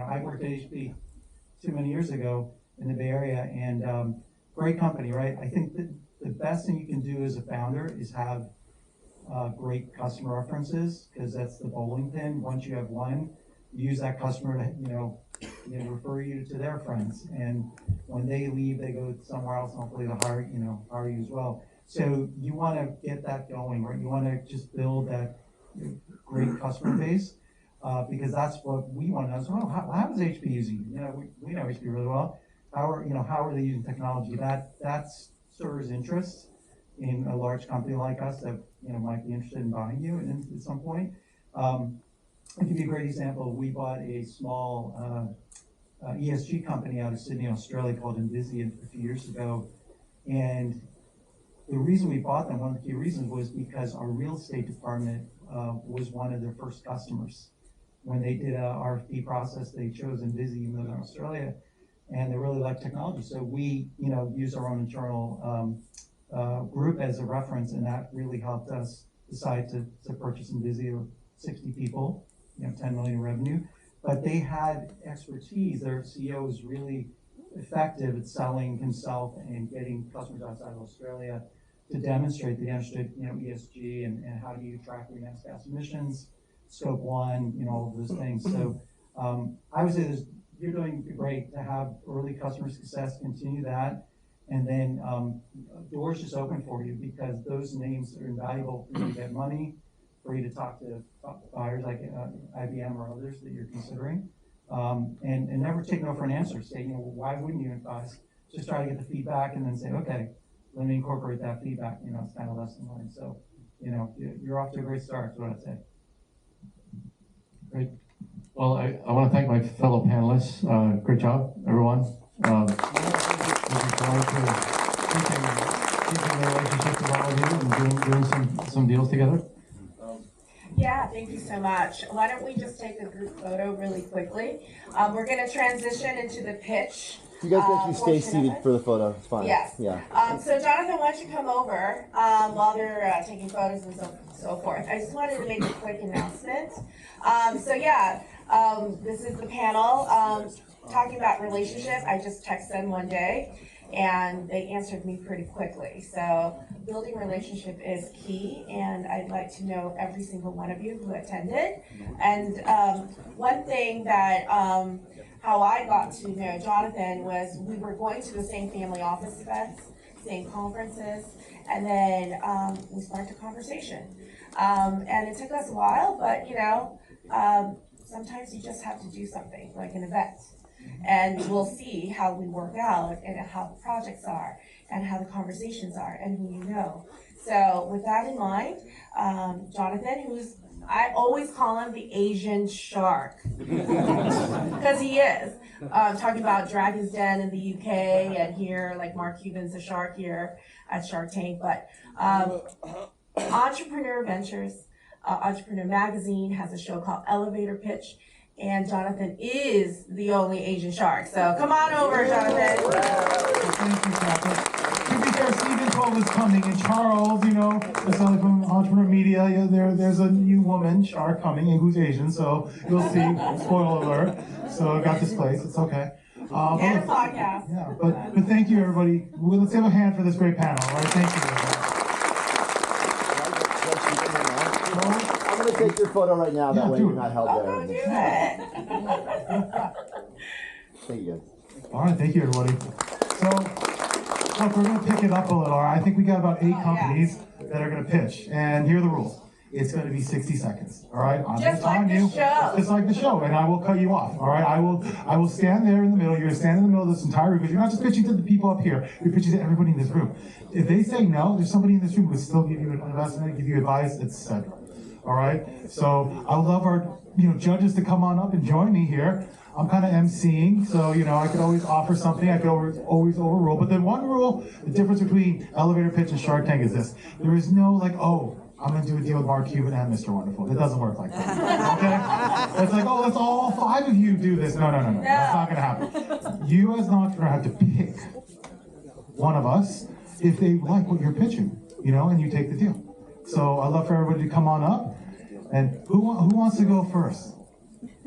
I worked at HP too many years ago in the Bay Area, and great company, right? I think that the best thing you can do as a founder is have great customer references, because that's the bowling pin. Once you have one, use that customer to refer you to their friends, and when they leave, they go somewhere else, and hopefully they'll hire you as well. So you want to get that going, right? You want to just build that great customer base, because that's what we want to know. So, how is HP using it? We know HP really well. How are they using technology? That serves interest in a large company like us that might be interested in buying you at some point. I'll give you a great example. We bought a small ESG company out of Sydney, Australia called Envisian a few years ago, and the reason we bought them, one of the key reasons, was because our real estate department was one of their first customers. When they did a RFP process, they chose Envisian in Australia, and they really liked technology. So we, use our own internal group as a reference, and that really helped us decide to purchase Envisian. 60 people, 10 million in revenue, but they had expertise. Their CEO was really effective at selling himself and getting customers outside of Australia to demonstrate they understood, ESG and how do you track greenhouse gas emissions, scope 1, all of those things. So I would say you're doing great to have early customer success, continue that, and then doors just open for you, because those names are invaluable for you to get money, for you to talk to buyers like IBM or others that you're considering, and never take no for an answer. Say, why wouldn't you advise? Just try to get the feedback and then say, okay, let me incorporate that feedback. It's kind of lesson learned. So, you're off to a great start, is what I'd say. Great. Well, I want to thank my fellow panelists. Great job, everyone. Looking forward to keeping the relationship with all of you and doing some deals together. Yeah, thank you so much. Why don't we just take a group photo really quickly? We're going to transition into the pitch. You guys can actually stay seated for the photo. It's fine. Yes. Yeah. So Jonathan, why don't you come over while they're taking photos and so forth. I just wanted to make a quick announcement. This is the panel talking about relationship. I just texted them one day, and they answered me pretty quickly. So building relationship is key, and I'd like to know every single one of you who attended. And one thing that how I got to know Jonathan was we were going to the same family office events, same conferences, and then we sparked a conversation. And it took us a while, but sometimes you just have to do something like an event. And we'll see how we work out and how the projects are and how the conversations are and who you know. So with that in mind, Jonathan, I always call him the Asian shark, because he is. Talking about Dragon's Den in the UK, and here, like Mark Cuban's a shark here at Shark Tank. But Entrepreneur Ventures, Entrepreneur Magazine has a show called Elevator Pitch, and Jonathan is the only Asian shark. So come on over, Jonathan. Thank you, Catherine. To be fair, Stephen 12 is coming, and Charles, that's from Entrepreneur Media. There's a new woman shark coming, and who's Asian, so you'll see. Spoiler alert. So I got this place. It's okay. And a podcast. Yeah, but thank you, everybody. Let's have a hand for this great panel. All right, thank you. I'm going to take your photo right now. That way you're not held there. Go do it. Thank you, guys. All right, thank you, everybody. So, look, we're going to pick it up a little. I think we got about 8 companies that are going to pitch, and here are the rules. It's going to be 60 seconds, all right? I'm Just like the show. Just like the show, and I will cut you off, all right? I will stand there in the middle. You're going to stand in the middle of this entire room, because you're not just pitching to the people up here. You're pitching to everybody in this room. If they say no, there's somebody in this room who will still give you an investment, give you advice, etc. All right? So I would love our judges to come on up and join me here. I'm kind of emceeing, so I could always offer something. I could always overrule. But the one rule, the difference between elevator pitch and Shark Tank is this: there is no I'm going to do a deal with Mark Cuban and Mr. Wonderful. It doesn't work like that. Okay? It's like, let's all 5 of you do this. No. That's not going to happen. You as an entrepreneur have to pick one of us if they like what you're pitching, and you take the deal. So I'd love for everybody to come on up. And who wants to go first?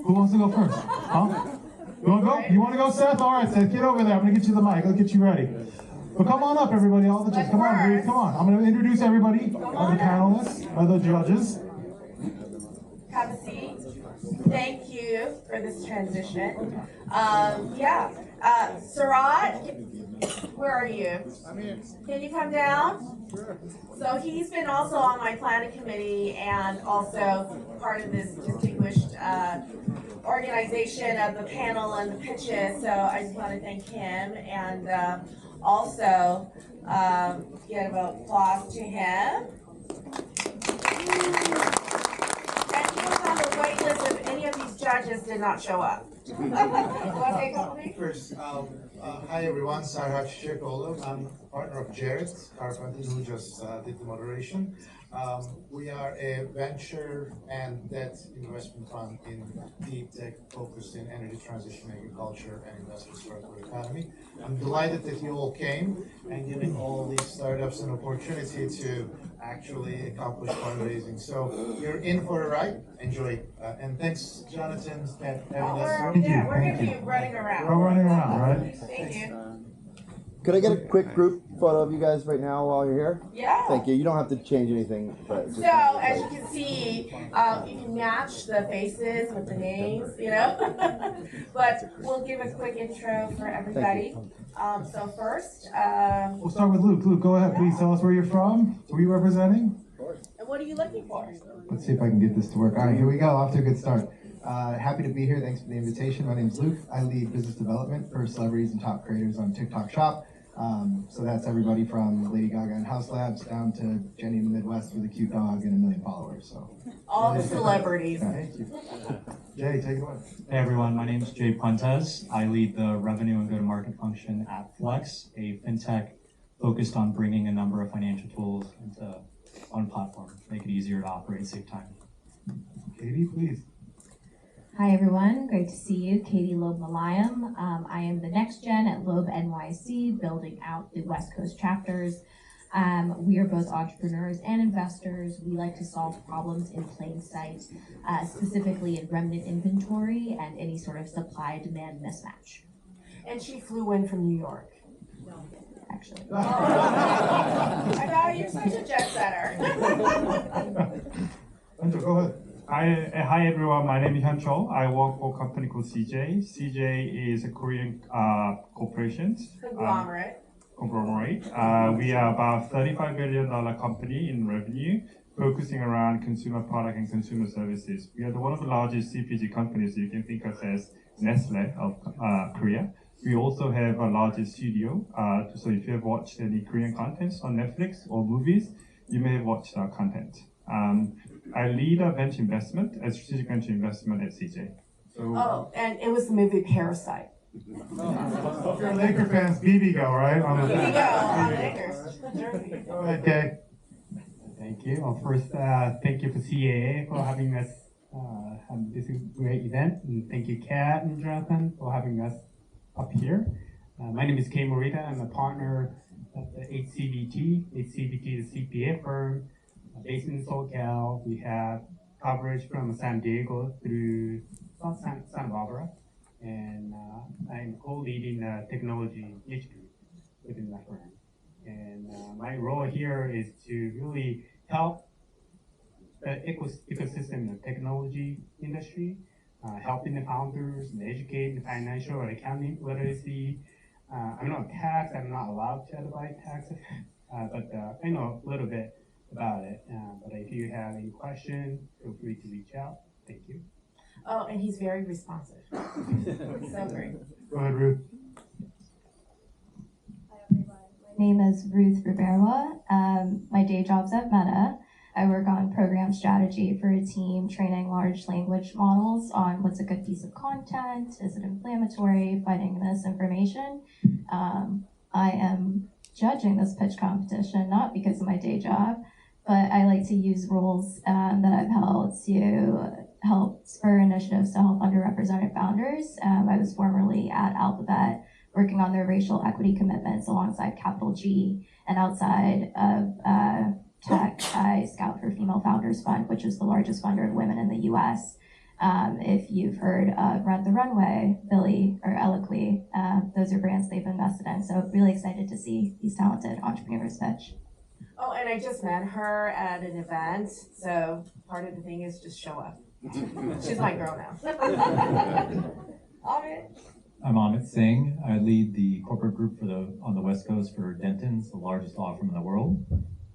Who wants to go first? Huh? You wanna go? You wanna go, Seth? All right, Seth, get over there. I'm gonna get you the mic. I'll get you ready. But come on up, everybody. All the judges. Come on, Ruth. Come on. I'm gonna introduce everybody, the panelists, the judges. Have a seat. Thank you for this transition. Surat, where are you? I'm here. Can you come down? Sure. So he's been also on my planning committee and also part of this distinguished organization of the panel and the pitches. So I just want to thank him and also give applause to him. And he was on the wait list if any of these judges did not show up. You want to say a couple things? First, hi everyone, Coleman. I'm partner of Gerod, Carfantan, who just did the moderation. We are a venture and debt investment fund in deep tech focused in energy transition, agriculture, and industrial circular economy. I'm delighted that you all came and giving all these startups an opportunity to actually accomplish fundraising. So you're in for a ride. Enjoy. And thanks, Jonathan, for having us. We're going to be running around. We're running around, right? Thank you. Could I get a quick group photo of you guys right now while you're here? Yeah. Thank you. You don't have to change anything, but just So as you can see, you can match the faces with the names, you know. But we'll give a quick intro for everybody. So first, We'll start with Luke. Luke, go ahead. Please tell us where you're from. Who are you representing? and what are you looking for? Let's see if I can get this to work. All right, here we go. Off to a good start. Happy to be here. Thanks for the invitation. My name is Luke. I lead business development for celebrities and top creators on TikTok Shop. So that's everybody from Lady Gaga and House Labs down to Jenny in the Midwest with a cute dog and 1 million followers. So All the celebrities. thank you. Jay, take it away. Hey everyone, my name is Jay Puentes. I lead the revenue and go-to-market function at Flex, a fintech focused on bringing a number of financial tools into one platform, make it easier to operate, save time. Katie, please. Hi everyone, great to see you. Katie Loeb-Malayam. I am the next gen at LOEB.NYC, building out the West Coast chapters. We are both entrepreneurs and investors. We like to solve problems in plain sight, specifically in remnant inventory and any sort of supply-demand mismatch. And she flew in from New York. Actually. I thought you were such a jet setter. Andrew, go ahead. Hi everyone, my name is HyunChui. I work for a company called CJ. CJ is a Korean corporation. Conglomerate. We are about $35 billion company in revenue, focusing around consumer product and consumer services. We are one of the largest CPG companies you can think of as Nestle of Korea. We also have a largest studio. So if you have watched any Korean content on Netflix or movies, you may have watched our content. I lead a venture investment, a strategic venture investment at CJ. Oh, and it was the movie Parasite. If you're Laker fans, BB go, right? Lakers. Go ahead, Kay. Thank you. Well, first, thank you for CAA for having us have this great event, and thank you, Kat and Jonathan, for having us up here. My name is Kei Morita. I'm a partner at the HCVT. HCVT is a CPA firm based in SoCal. We have coverage from San Diego through Santa Barbara, and I'm co-leading the technology niche group within that firm. And my role here is to really help the ecosystem in the technology industry, helping the founders and educating the financial or accounting literacy. I'm not tax, I'm not allowed to advise taxes, but I know a little bit about it. But if you have any questions, feel free to reach out. Thank you. Oh, and he's very responsive. So great. Go ahead, Ruth. Hi everyone. My name is Ruth Ruberwa. My day job's at Meta. I work on program strategy for a team training large language models on what's a good piece of content, is it inflammatory, fighting misinformation. I am judging this pitch competition not because of my day job, but I like to use roles that I've held to help spur initiatives to help underrepresented founders. I was formerly at Alphabet working on their racial equity commitments alongside Capital G, and outside of tech, I scout for Female Founders Fund, which is the largest funder of women in the US. If you've heard of Run the Runway, Billy, or Eloquy, those are brands they've invested in. So really excited to see these talented entrepreneurs pitch. Oh, and I just met her at an event, so part of the thing is just show up. She's my girl now. Amit. I'm Amit Singh. I lead the corporate group on the West Coast for DENTONS, the largest law firm in the world.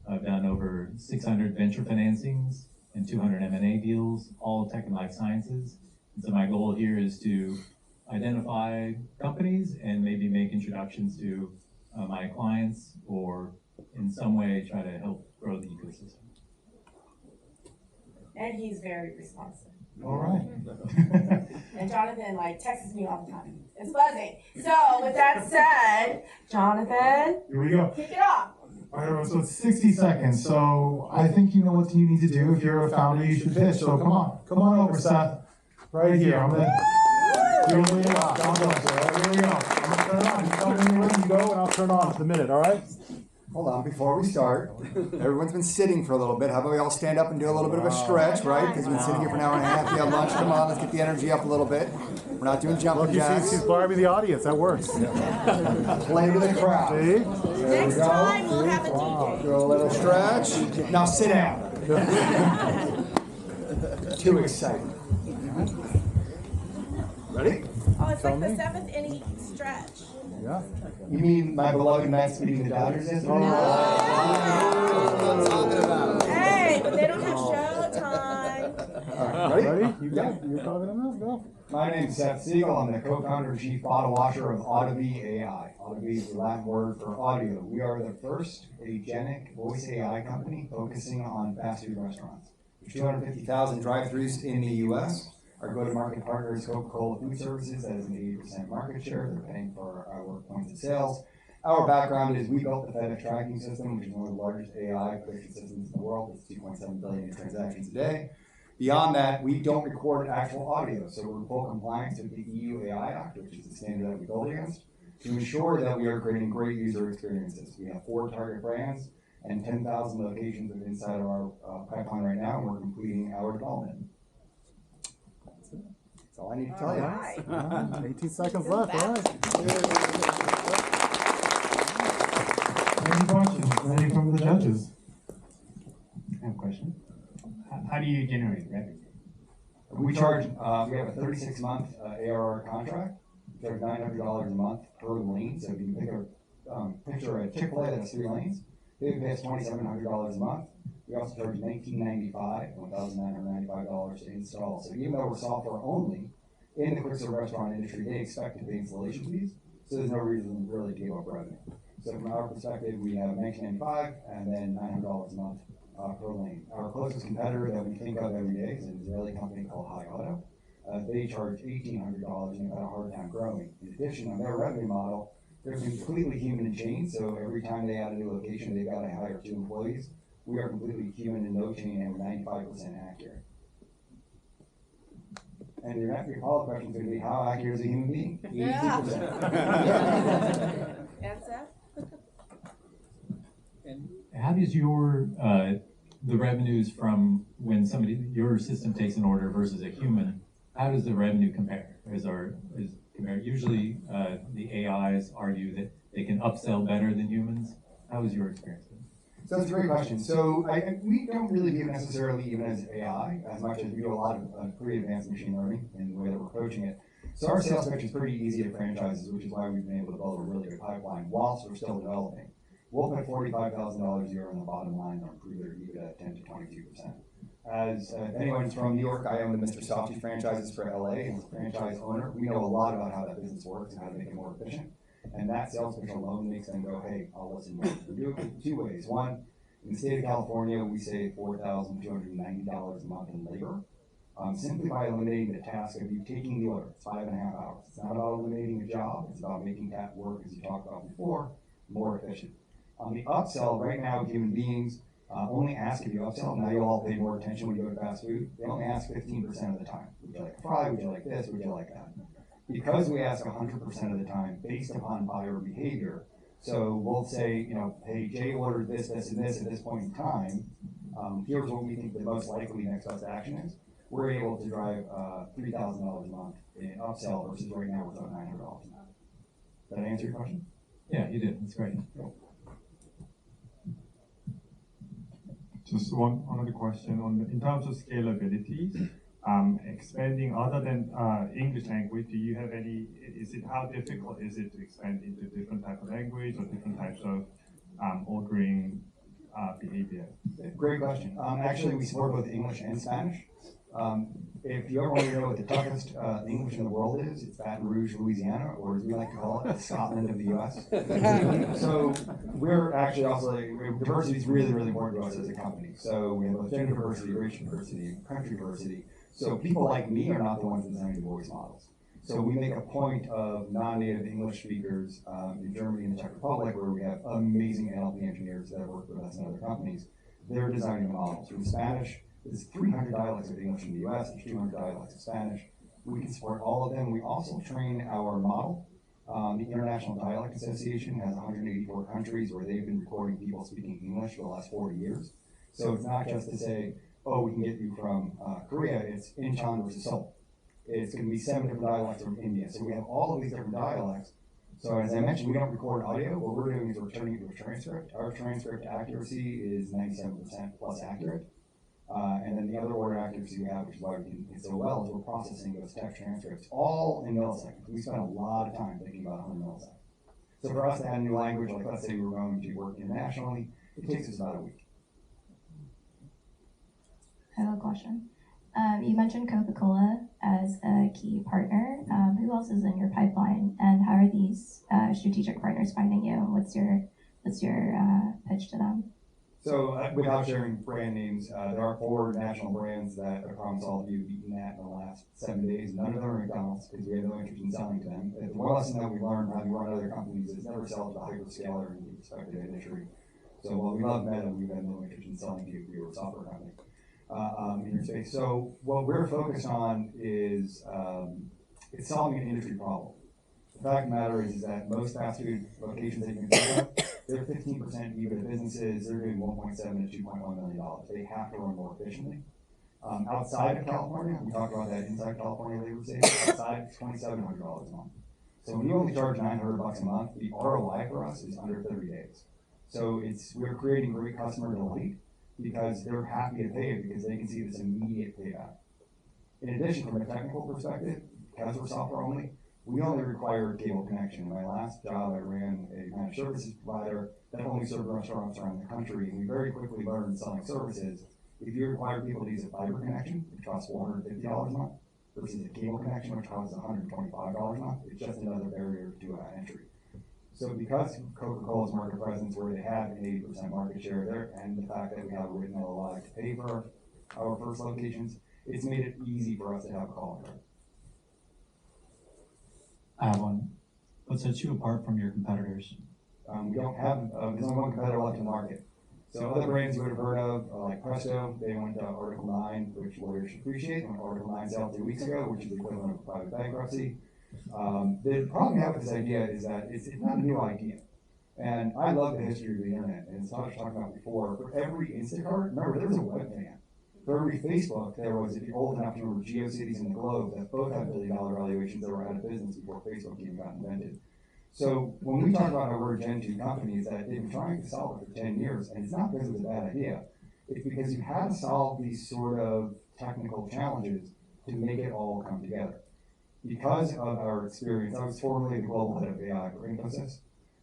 I've done over 600 venture financings and 200 M&A deals, all tech and life sciences. And so my goal here is to identify companies and maybe make introductions to my clients, or in some way try to help grow the ecosystem. And he's very responsive. All right. And Jonathan texts me all the time. It's buzzing. So with that said, Jonathan, Here we go. kick it off. All right, everyone, so it's 60 seconds. So I think you know what you need to do. If you're a founder, you should pitch. So come on over, Seth. Right here. I'm gonna. Here we go. Here we go. I'm gonna turn it on. You tell me when you're ready to go, and I'll turn on in a minute. All right? Hold on, before we start, everyone's been sitting for a little bit. How about we all stand up and do a little bit of a stretch, right? Because we've been sitting here for an hour and a half. We have lunch. Come on, let's get the energy up a little bit. We're not doing jumping jacks. She's Barbie the audience. That works. Play to the crowd. See? Next time we'll have a DJ. Do a little stretch. Now sit down. Too excited. Ready? Oh, it's like the 7th inning stretch. Yeah. You mean my beloved Mets beating the Dodgers yesterday? Hey, but they don't have showtime. All right, Ready? You got it. You're talking enough. Go. My name's Seth Siegel. I'm the co-founder and chief bottle washer of Audible AI. Audible is the Latin word for audio. We are the first agentic voice AI company focusing on fast food restaurants. There's 250,000 drive-thrus in the U.S. Our go-to-market partner is Coca-Cola Food Services. That is an 80% market share. They're paying for our points of sales. Our background is we built the FedEx tracking system, which is one of the largest AI prediction systems in the world. It's 2.7 billion transactions a day. Beyond that, we don't record actual audio, so we're in full compliance with the EU AI Act, which is the standard that we build against, to ensure that we are creating great user experiences. We have 4 target brands and 10,000 locations inside of our pipeline right now, and we're completing our development. That's all I need to tell you. 18 seconds left. All right. Any questions? Any from the judges? I have a question. How do you generate revenue? We charge, we have a 36-month ARR contract. We charge $900 a month per lane. So if you pick a picture a Chick-fil-A that has 3 lanes, they pay us $2,700 a month. We also charge $1,995 and $1,995 to install. So even though we're software only, in the quick serve restaurant industry, they expect to pay installation fees. So there's no reason to really give up revenue. So from our perspective, we have $1,995 and then $900 a month per lane. Our closest competitor that we think of every day is an Israeli company called High Auto. They charge $1,800 and they've had a hard time growing. In addition, on their revenue model, they're completely human in chain. So every time they add a new location, they've got to hire 2 employees. We are completely human in no chain and we're 95% accurate. And your follow-up question is going to be, how accurate is a human being? 80%. Answer? How does your the revenues from when your system takes an order versus a human, how does the revenue compare? Usually the AIs argue that they can upsell better than humans. How was your experience? So that's a great question. So we don't really view it necessarily even as AI, as much as we do a lot of pretty advanced machine learning in the way that we're approaching it. So our sales pitch is pretty easy to franchises, which is why we've been able to build a really good pipeline whilst we're still developing. We'll put $45,000 a year on the bottom line or improve their EBITDA at 10 to 22%. As anyone's from New York, I own the Mr. Softy franchises for LA, and as a franchise owner, we know a lot about how that business works and how to make it more efficient. And that sales pitch alone makes them go, hey, I'll listen more. We do it 2 ways. One, in the state of California, we save $4,290 a month in labor, simply by eliminating the task of you taking the order. It's 5.5 hours. It's not about eliminating a job. It's about making that work, as you talked about before, more efficient. On the upsell, right now, human beings only ask if you upsell. Now you'll all pay more attention when you go to fast food. They only ask 15% of the time. Would you like a fry? Would you like this? Would you like that? Because we ask 100% of the time based upon buyer behavior. So we'll say, hey, Jay ordered this, this, and this at this point in time. Here's what we think the most likely next best action is. we're able to drive $3,000 a month in upsell versus right now we're about $900 a month. Did I answer your question? Yeah, you did. That's great. Just one other question in terms of scalability, expanding other than English language. Do you have any? How difficult is it to expand into different type of language or different types of ordering behavior? Great question. Actually, we support both English and Spanish. If you ever want to know what the toughest English in the world is, it's Baton Rouge, Louisiana, or as we like to call it, the Scotland of the U.S. So we're actually also, diversity is really, really important to us as a company. So we have both gender diversity, racial diversity, country diversity. So people like me are not the ones designing the voice models. So we make a point of non-native English speakers in Germany and the Czech Republic, where we have amazing NLP engineers that work with us in other companies. They're designing the models. From Spanish, there's 300 dialects of English in the US, there's 200 dialects of Spanish. We can support all of them. We also train our model. The International Dialect Association has 184 countries where they've been recording people speaking English for the last 40 years. So it's not just to say, oh, we can get you from Korea, it's Incheon versus Seoul. It's going to be 7 different dialects from India. So we have all of these different dialects. So as I mentioned, we don't record audio. What we're doing is we're turning it into a transcript. Our transcript accuracy is 97% plus accurate. And then the other order accuracy we have, which is why we can do so well, is we're processing those text transcripts all in milliseconds. We spend a lot of time thinking about 100 milliseconds. So for us to add a new language, like let's say we were going to work internationally, it takes us about a week. I have a question. You mentioned Coca-Cola as a key partner. Who else is in your pipeline, and how are these strategic partners finding you? What's your pitch to them? So without sharing brand names, there are 4 national brands that I promise all of you have eaten at in the last 7 days. None of them are McDonald's because we have no interest in selling to them. The one lesson that we learned having run other companies is never sell to a hyperscaler in the respective industry. So while we love Meta, we have no interest in selling to you if we were a software company in your space. So what we're focused on is it's solving an industry problem. The fact of the matter is that most fast food locations that you can think of, they're 15% EBITDA businesses. They're doing $1.7 to $2.1 million. They have to run more efficiently. Outside of California, we talked about that inside California labor savings. Outside, it's $2,700 a month. So when you only charge $900 a month, the ROI for us is under 30 days. So we're creating great customer delight because they're happy to pay it because they can see this immediate payback. In addition, from a technical perspective, because we're software only, we only require cable connection. In my last job, I ran a managed services provider that only served restaurants around the country, and we very quickly learned selling services. If you require people to use a fiber connection, which costs $450 a month, versus a cable connection, which costs $125 a month, it's just another barrier to entry. So because Coca-Cola's market presence, where they have an 80% market share there, and the fact that we have a written LOI to pay for our first locations, it's made it easy for us to have a calling card. I have one. What sets you apart from your competitors? We don't have, there's only one competitor left in the market. So other brands you would have heard of, like Presto, they went to Article 9, which lawyers should appreciate, and Article 9 sale 2 weeks ago, which is the equivalent of private bankruptcy. The problem we have with this idea is that it's not a new idea. And I love the history of the internet, and as Tosh talked about before, for every Instacart, remember there was a webcam. For every Facebook, there was, if you're old enough to remember GeoCities and the Globe, that both had billion-dollar valuations that were out of business before Facebook even got invented. So when we talk about how we're a Gen 2 company, is that they've been trying to solve it for 10 years, and it's not because it was a bad idea. It's because you had to solve these sort of technical challenges to make it all come together. Because of our experience, I was formerly the global head of AI for Infosys,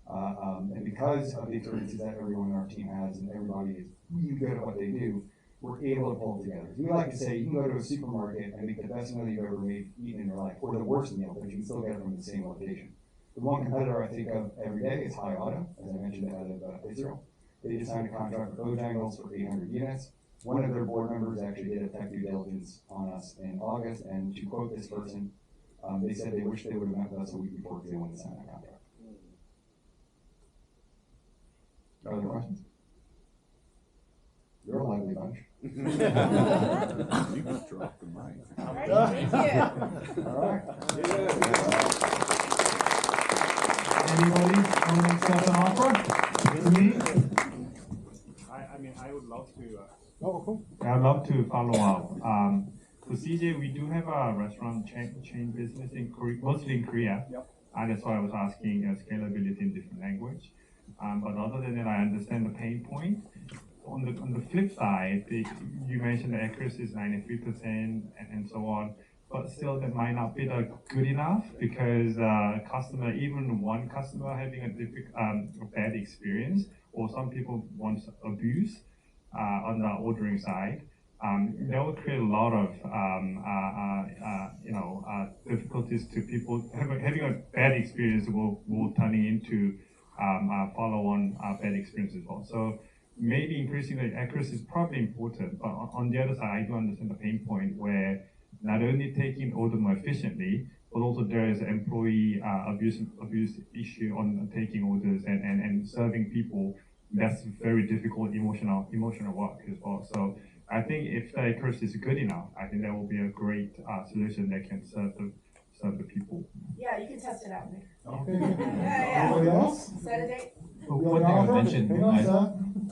and because of the experiences that everyone on our team has, and everybody is really good at what they do, we're able to pull it together. We like to say you can go to a supermarket and make the best meal you've ever eaten in your life, or the worst meal, but you can still get it from the same location. The one competitor I think of every day is Hutton, as I mentioned, out of Israel. They just signed a contract with Bojangles for 800 units. One of their board members actually did a tech due diligence on us in August, and to quote this person, they said they wish they would have met with us a week before because they wanted to sign that contract. Other questions? You're a lively bunch. You just dropped the mic. All right, thank you. All right. Anybody want to accept an offer? To me? I mean, I would love to. Oh, cool. I'd love to follow up. For CJ, we do have a restaurant chain business in Korea, mostly in Korea. Yep. And that's why I was asking scalability in different language. But other than that, I understand the pain point. On the flip side, you mentioned the accuracy is 93% and so on. But still, that might not be good enough because customer, even one customer having a bad experience, or some people want abuse on the ordering side, that will create a lot of difficulties to people. Having a bad experience will turn into follow-on bad experience as well. So maybe increasing the accuracy is probably important, but on the other side, I do understand the pain point where not only taking order more efficiently, but also there is an employee abuse issue on taking orders and serving people. That's very difficult emotional work as well. So I think if the accuracy is good enough, I think that will be a great solution that can serve the people. Yeah, you can test it out there. Okay. Yeah. Anybody else? Set a date. One thing I mentioned,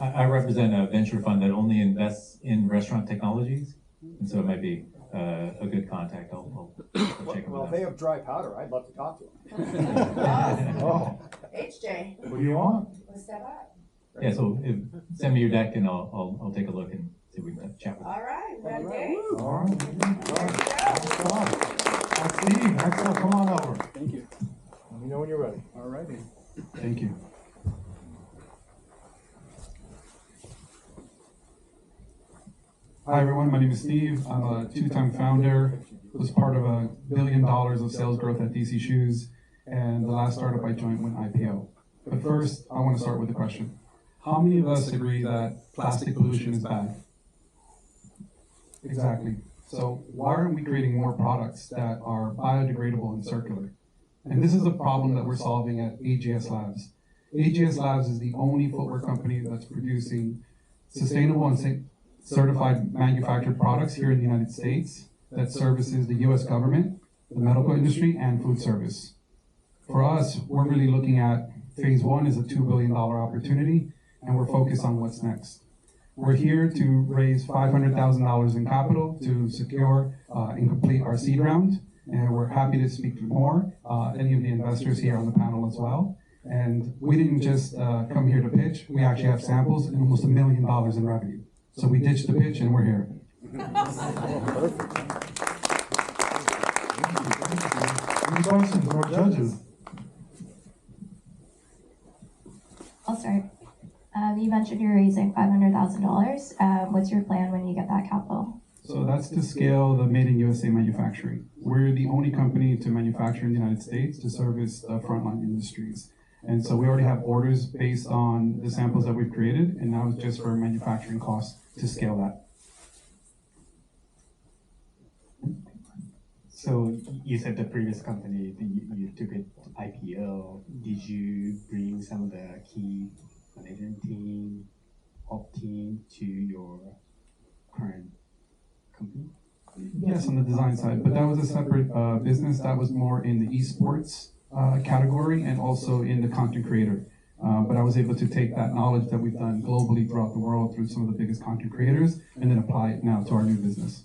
I represent a venture fund that only invests in restaurant technologies, and so it might be a good contact. I'll check them Well, out. if they have dry powder, I'd love to talk to them. Oh, HJ, what do you want? let's step up. Yeah, so send me your deck and I'll take a look and see if we can chat with you. All right, we got a date. All right. There we go. Steve, excellent, come on over. Thank you. Let me know when you're ready. All righty. Thank you. Hi everyone, my name is Steve. I'm a two-time founder, was part of $1 billion of sales growth at DC Shoes, and the last startup I joined went IPO. But first, I want to start with a question. How many of us agree that plastic pollution is bad? Exactly. So why aren't we creating more products that are biodegradable and circular? And this is a problem that we're solving at AGS Labs. AGS Labs is the only footwear company that's producing sustainable and certified manufactured products here in the United States that services the US government, the medical industry, and food service. For us, we're really looking at phase one is a $2 billion opportunity, and we're focused on what's next. We're here to raise $500,000 in capital to secure and complete our seed round, and we're happy to speak to more, any of the investors here on the panel as well. And we didn't just come here to pitch, we actually have samples and almost $1 million in revenue. So we ditched the pitch and we're here. Any questions or judges? I'll start. You mentioned you're raising $500,000. What's your plan when you get that capital? So that's to scale the Made in USA manufacturing. We're the only company to manufacture in the United States to service the frontline industries. And so we already have orders based on the samples that we've created, and now it's just for manufacturing costs to scale that. So you said the previous company, you took it to IPO. Did you bring some of the key management team, op team to your current company? Yes, on the design side, but that was a separate business that was more in the esports category and also in the content creator. But I was able to take that knowledge that we've done globally throughout the world through some of the biggest content creators and then apply it now to our new business.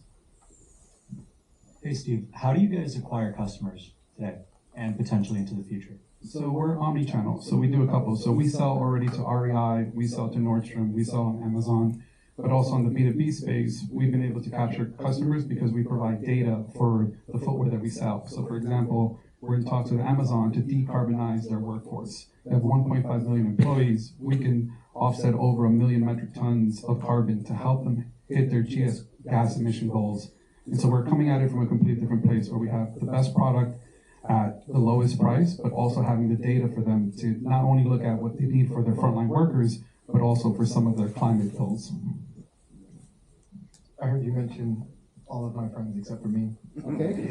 Hey Steve, how do you guys acquire customers today and potentially into the future? So we're omni-channel, so we do a couple. So we sell already to REI, we sell to Nordstrom, we sell on Amazon, but also on the B2B space, we've been able to capture customers because we provide data for the footwear that we sell. So for example, we're in talks with Amazon to decarbonize their workforce. They have 1.5 million employees. We can offset over 1 million metric tons of carbon to help them hit their gas emission goals. And so we're coming at it from a completely different place where we have the best product at the lowest price, but also having the data for them to not only look at what they need for their frontline workers, but also for some of their climate goals. I heard you mention all of my friends except for me. Okay.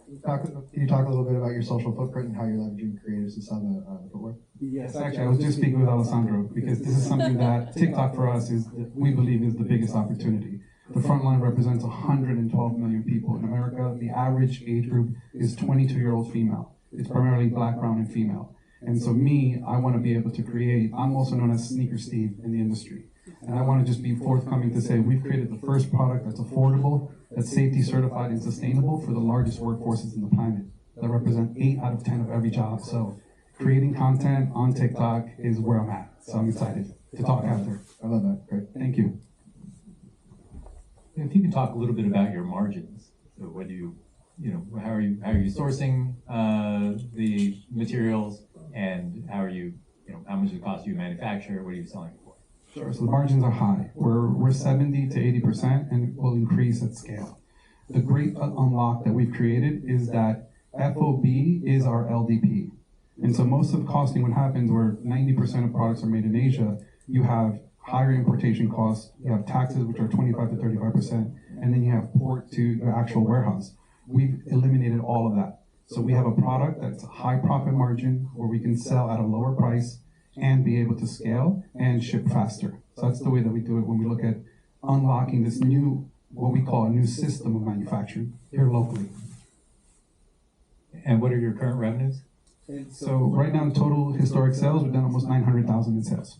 Can you talk a little bit about your social footprint and how you're leveraging creators to sell the footwear? Yes, actually, I was just speaking with Alessandro because this is something that TikTok for us we believe is the biggest opportunity. The frontline represents 112 million people in America. The average age group is 22-year-old female. It's primarily Black, brown, and female. And so I want to be able to create, I'm also known as Sneaker Steve in the industry. And I want to just be forthcoming to say we've created the first product that's affordable, that's safety certified and sustainable for the largest workforces in the planet that represent 8 out of 10 of every job. So creating content on TikTok is where I'm at. So I'm excited to talk after. I love that. Great. Thank you. If you could talk a little bit about your margins, so whether how are you sourcing the materials, and how much does it cost you to manufacture? What are you selling it for? Sure. So the margins are high. We're 70 to 80%, and it will increase at scale. The great unlock that we've created is that FOB is our LDP. And so most of the costing, what happens where 90% of products are made in Asia, you have higher importation costs, you have taxes, which are 25 to 35%, and then you have port to your actual warehouse. We've eliminated all of that. So we have a product that's a high profit margin where we can sell at a lower price and be able to scale and ship faster. So that's the way that we do it when we look at unlocking this new, what we call a new system of manufacturing here locally. And what are your current revenues? So right now in total historic sales, we've done almost 900,000 in sales.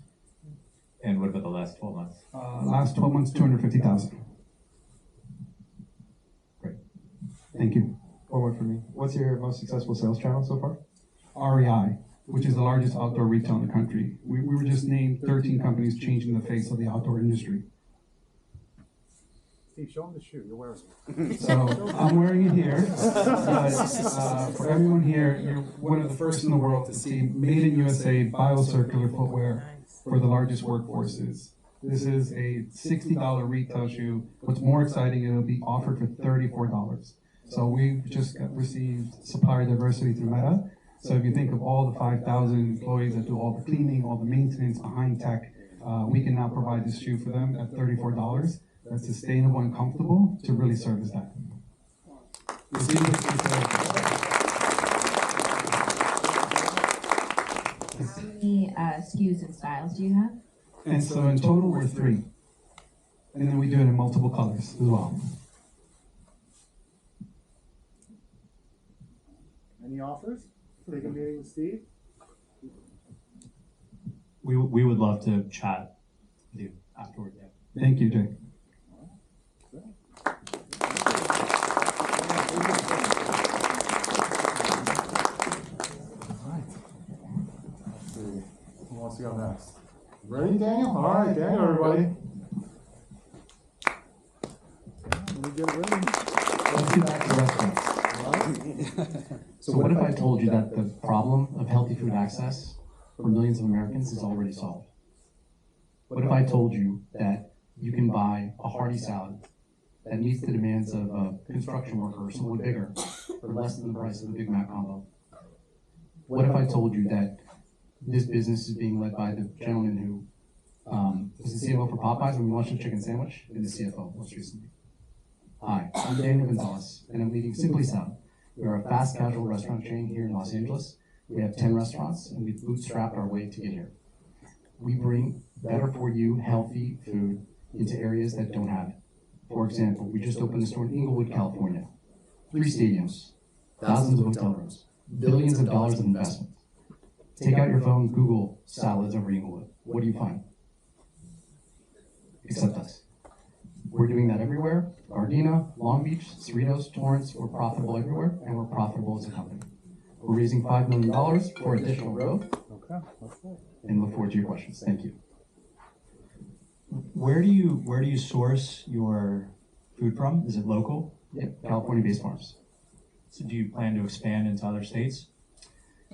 And what about the last 12 months? Last 12 months, 250,000. Great. Thank you. One more for me. What's your most successful sales channel so far? REI, which is the largest outdoor retail in the country. We were just named 13 companies changing the face of the outdoor industry. Steve, show him the shoe you're wearing. So I'm wearing it here, but for everyone here, you're one of the first in the world to see made in USA biocircular footwear for the largest workforces. This is a $60 retail shoe. What's more exciting, it'll be offered for $34. So we've just received supplier diversity through Meta. So if you think of all the 5,000 employees that do all the cleaning, all the maintenance behind tech, we can now provide this shoe for them at $34. That's sustainable and comfortable to really service that. How many SKUs and styles do you have? And so in total, we're 3. And then we do it in multiple colors as well. Any offers? Take a meeting with Steve? We would love to chat with you afterward. Yeah. Thank you, Jay. Who wants to go next? Ready, Daniel? All right, Daniel, everybody. Let me get ready. Let's get back to restaurants. So what if I told you that the problem of healthy food access for millions of Americans is already solved? What if I told you that you can buy a hearty salad that meets the demands of a construction worker or someone bigger for less than the price of a Big Mac combo? What if I told you that this business is being led by the gentleman who was the CFO for Popeyes when we launched a chicken sandwich, and the CFO most recently? Hi, I'm Daniel Gonzalez, and I'm leading Simply Salad. We are a fast casual restaurant chain here in Los Angeles. We have 10 restaurants, and we've bootstrapped our way to get here. We bring better for you, healthy food into areas that don't have it. For example, we just opened a store in Inglewood, California. 3 stadiums, thousands of hotel rooms, billions of dollars of investment. Take out your phone, Google salads over Inglewood. What do you find? Except us. We're doing that everywhere. Gardena, Long Beach, Cerritos, Torrance, we're profitable everywhere, and we're profitable as a company. We're raising $5 million for additional growth. Okay, that's it. And look forward to your questions. Thank you. Where do you source your food from? Is it local? Yep, California-based farms. So do you plan to expand into other states?